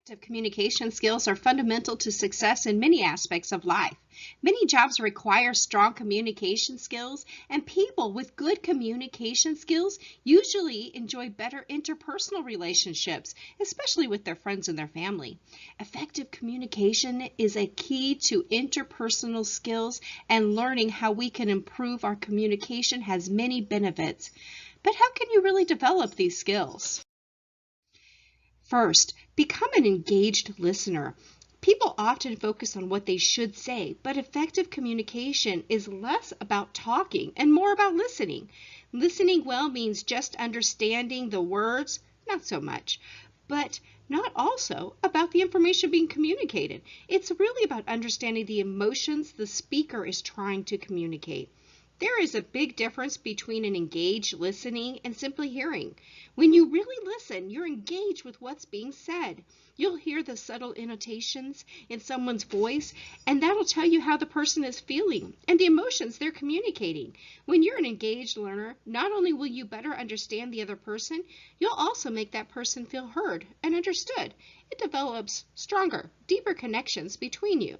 Effective communication skills are fundamental to success in many aspects of life. Many jobs require strong communication skills, and people with good communication skills usually enjoy better interpersonal relationships, especially with their friends and their family. Effective communication is a key to interpersonal skills, and learning how we can improve our communication has many benefits. But how can you really develop these skills? First, become an engaged listener. People often focus on what they should say, but effective communication is less about talking and more about listening. Listening well means just understanding the words, not so much, but not also about the information being communicated. It's really about understanding the emotions the speaker is trying to communicate. There is a big difference between an engaged listening and simply hearing. When you really listen, you're engaged with what's being said. You'll hear the subtle intonations in someone's voice, and that'll tell you how the person is feeling and the emotions they're communicating. When you're an engaged learner, not only will you better understand the other person, you'll also make that person feel heard and understood. It develops stronger, deeper connections between you.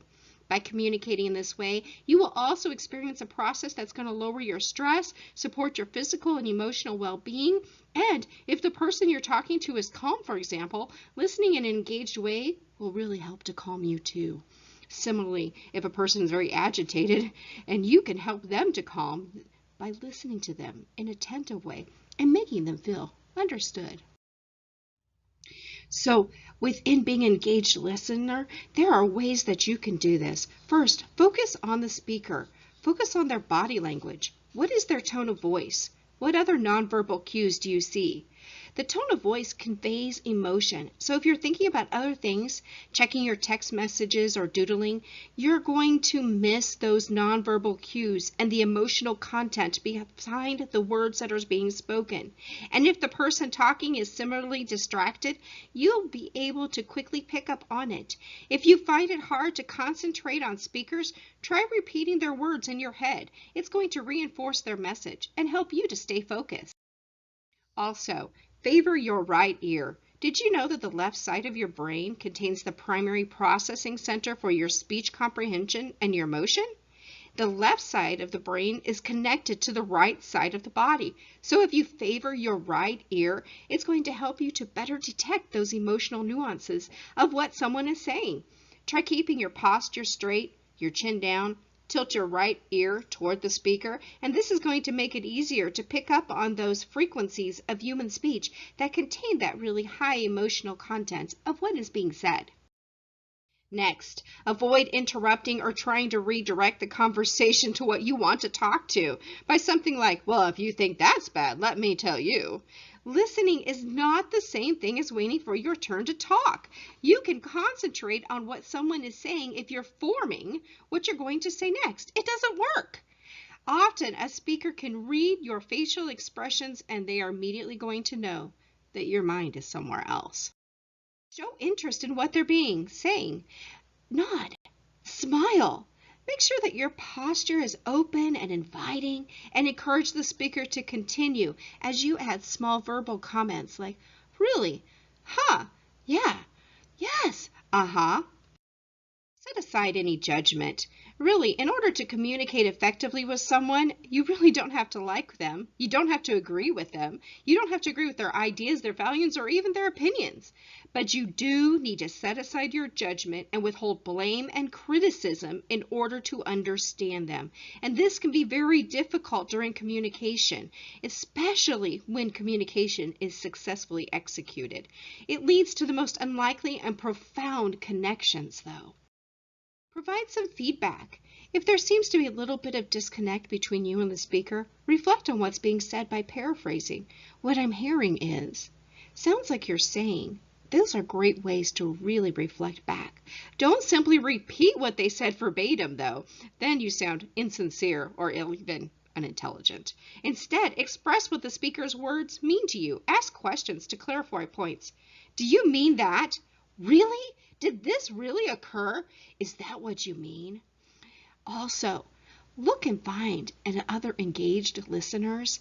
By communicating in this way, you will also experience a process that's going to lower your stress, support your physical and emotional well-being, and if the person you're talking to is calm, for example, listening in an engaged way will really help to calm you too. Similarly, if a person is very agitated, and you can help them to calm by listening to them in an attentive way and making them feel understood. So within being an engaged listener, there are ways that you can do this. First, focus on the speaker. Focus on their body language. What is their tone of voice? What other nonverbal cues do you see? The tone of voice conveys emotion. So if you're thinking about other things, checking your text messages or doodling, you're going to miss those nonverbal cues and the emotional content behind the words that are being spoken. And if the person talking is similarly distracted, you'll be able to quickly pick up on it. If you find it hard to concentrate on speakers, try repeating their words in your head. It's going to reinforce their message and help you to stay focused. Also, favor your right ear. Did you know that the left side of your brain contains the primary processing center for your speech comprehension and your motion? The left side of the brain is connected to the right side of the body. So if you favor your right ear, it's going to help you to better detect those emotional nuances of what someone is saying. Try keeping your posture straight, your chin down. Tilt your right ear toward the speaker, and this is going to make it easier to pick up on those frequencies of human speech that contain that really high emotional content of what is being said. Next, avoid interrupting or trying to redirect the conversation to what you want to talk to by something like, well, if you think that's bad, let me tell you. Listening is not the same thing as waiting for your turn to talk. You can concentrate on what someone is saying if you're forming what you're going to say next. It doesn't work. Often, a speaker can read your facial expressions and they are immediately going to know that your mind is somewhere else. Show interest in what they're saying. Nod. Smile. Make sure that your posture is open and inviting, and encourage the speaker to continue as you add small verbal comments like, really, huh, yeah, yes, uh-huh. Set aside any judgment. Really, in order to communicate effectively with someone, you really don't have to like them. You don't have to agree with them. You don't have to agree with their ideas, their values, or even their opinions. But you do need to set aside your judgment and withhold blame and criticism in order to understand them. And this can be very difficult during communication, especially when communication is successfully executed. It leads to the most unlikely and profound connections, though. Provide some feedback. If there seems to be a little bit of disconnect between you and the speaker, reflect on what's being said by paraphrasing. What I'm hearing is, sounds like you're saying. Those are great ways to really reflect back. Don't simply repeat what they said verbatim, though. Then you sound insincere or even unintelligent. Instead, express what the speaker's words mean to you. Ask questions to clarify points. Do you mean that? Really? Did this really occur? Is that what you mean? Also, look and find other engaged listeners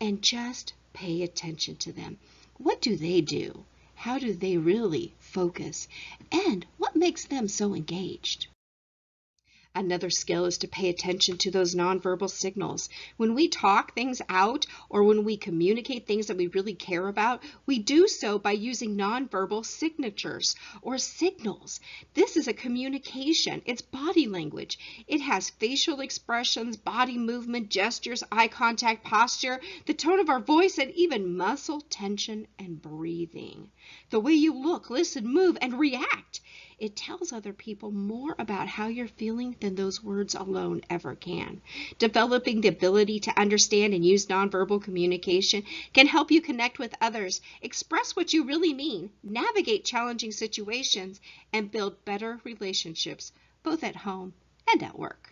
and just pay attention to them. What do they do? How do they really focus? And what makes them so engaged? Another skill is to pay attention to those nonverbal signals. When we talk things out or when we communicate things that we really care about, we do so by using nonverbal signatures or signals. This is a communication. It's body language. It has facial expressions, body movement, gestures, eye contact, posture, the tone of our voice, and even muscle tension and breathing. The way you look, listen, move, and react. It tells other people more about how you're feeling than those words alone ever can. Developing the ability to understand and use nonverbal communication can help you connect with others, express what you really mean, navigate challenging situations, and build better relationships, both at home and at work.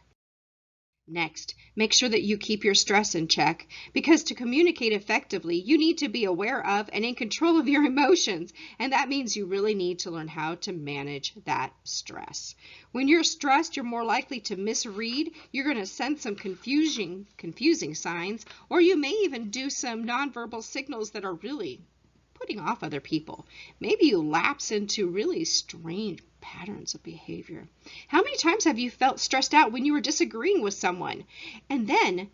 Next, make sure that you keep your stress in check, because to communicate effectively, you need to be aware of and in control of your emotions, and that means you really need to learn how to manage that stress. When you're stressed, you're more likely to misread, you're going to send some confusing signs, or you may even do some nonverbal signals that are really putting off other people. Maybe you lapse into really strange patterns of behavior. How many times have you felt stressed out when you were disagreeing with someone, and then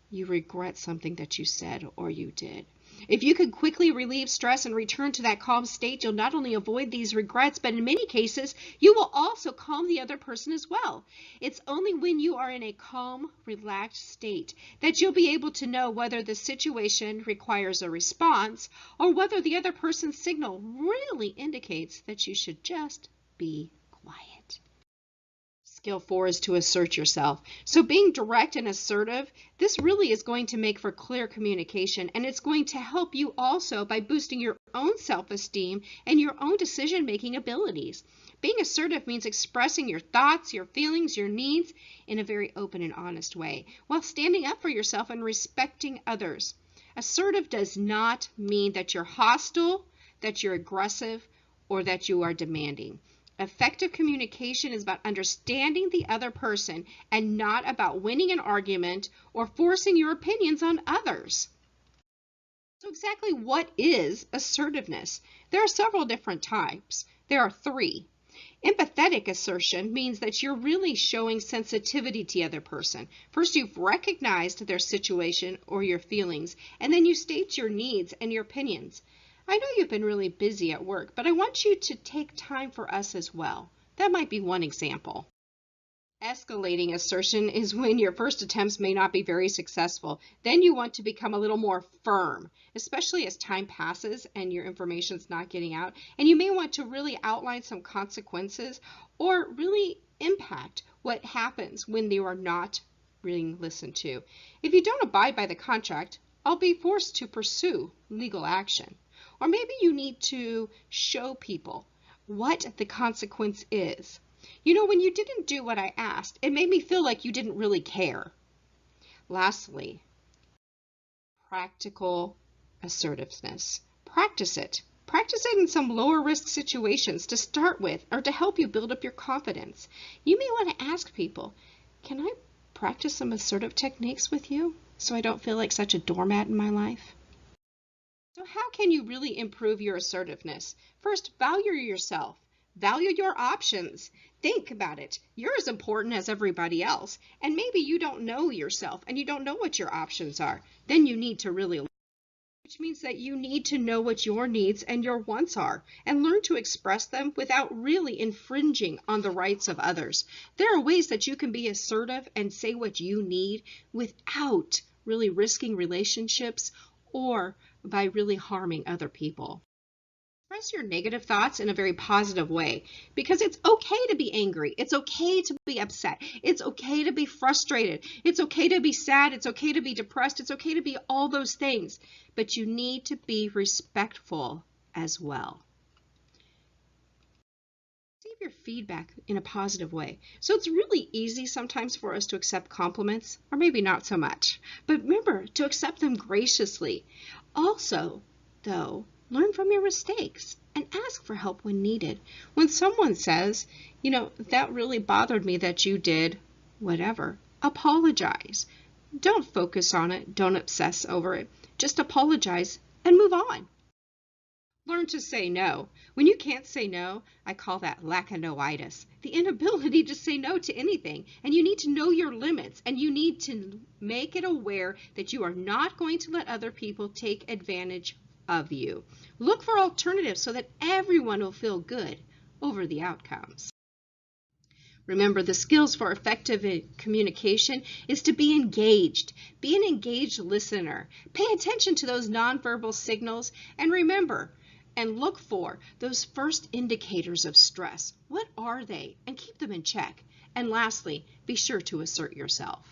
you regret something that you said or you did? If you can quickly relieve stress and return to that calm state, you'll not only avoid these regrets, but in many cases, you will also calm the other person as well. It's only when you are in a calm, relaxed state that you'll be able to know whether the situation requires a response or whether the other person's signal really indicates that you should just be quiet. Skill 4 is to assert yourself. So being direct and assertive, this really is going to make for clear communication, and it's going to help you also by boosting your own self-esteem and your own decision-making abilities. Being assertive means expressing your thoughts, your feelings, your needs in a very open and honest way, while standing up for yourself and respecting others. Assertive does not mean that you're hostile, that you're aggressive, or that you are demanding. Effective communication is about understanding the other person and not about winning an argument or forcing your opinions on others. So exactly what is assertiveness? There are several different types. There are 3. Empathetic assertion means that you're really showing sensitivity to the other person. First, you've recognized their situation or your feelings, and then you state your needs and your opinions. I know you've been really busy at work, but I want you to take time for us as well. That might be one example. Escalating assertion is when your first attempts may not be very successful. Then you want to become a little more firm, especially as time passes and your information's not getting out. And you may want to really outline some consequences or really impact what happens when you are not being listened to. If you don't abide by the contract, I'll be forced to pursue legal action. Or maybe you need to show people what the consequence is. You know, when you didn't do what I asked, it made me feel like you didn't really care. Lastly, practical assertiveness. Practice it. Practice it in some lower risk situations to start with or to help you build up your confidence. You may want to ask people, can I practice some assertive techniques with you so I don't feel like such a doormat in my life? So how can you really improve your assertiveness? First, value yourself. Value your options. Think about it. You're as important as everybody else, and maybe you don't know yourself and you don't know what your options are. Then you need to really learn, which means that you need to know what your needs and your wants are and learn to express them without really infringing on the rights of others. There are ways that you can be assertive and say what you need without really risking relationships or by really harming other people. Express your negative thoughts in a very positive way, because it's okay to be angry. It's okay to be upset. It's okay to be frustrated. It's okay to be sad. It's okay to be depressed. It's okay to be all those things, but you need to be respectful as well. Receive your feedback in a positive way. So it's really easy sometimes for us to accept compliments, or maybe not so much. But remember to accept them graciously. Also, though, learn from your mistakes and ask for help when needed. When someone says, that really bothered me that you did whatever, apologize. Don't focus on it. Don't obsess over it. Just apologize and move on. Learn to say no. When you can't say no, I call that lackanoitis, the inability to say no to anything. And you need to know your limits, and you need to make it aware that you are not going to let other people take advantage of you. Look for alternatives so that everyone will feel good over the outcomes. Remember, the skills for effective communication is to be engaged. Be an engaged listener. Pay attention to those nonverbal signals, and remember and look for those first indicators of stress. What are they? And keep them in check. And lastly, be sure to assert yourself.